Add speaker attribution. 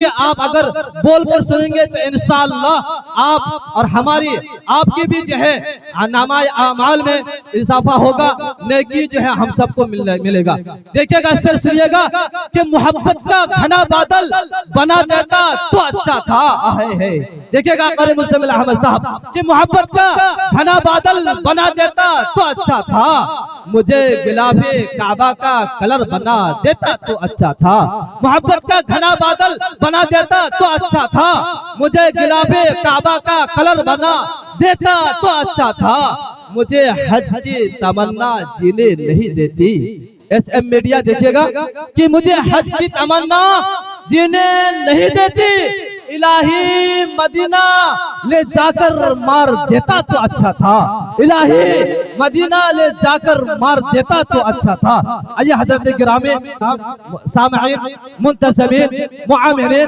Speaker 1: कि आप अगर बोलकर सुनेंगे तो इंशाअल्लाह आप और हमारी आपकी भी जो है नामा अमाल में इजाफा होगा, नेकी जो है हम सबको मिलेगा। देखिएगा, शेर सुनिएगा कि मोहब्बत का घना बादल बना देता तो अच्छा था। है देखिएगा क़ारी मुज़म्मिल अहमद साहब कि मोहब्बत का घना बादल बना देता तो अच्छा था, मुझे गुलाबे काबा का कलर बना देता तो अच्छा था। मोहब्बत का घना बादल बना देता तो अच्छा था, मुझे गुलाबे काबा का कलर बना देता तो अच्छा था, मुझे हज की तमन्ना जीने नहीं देती। SM मीडिया देखिएगा कि मुझे हज की तमन्ना जीने नहीं देती, इलाही मदीना ले जाकर मार देता तो अच्छा था, इलाही मदीना ले जाकर मार देता तो अच्छा था। आइए हजरत गिरामी सामईन मुंतज़मीन मुआमिनीन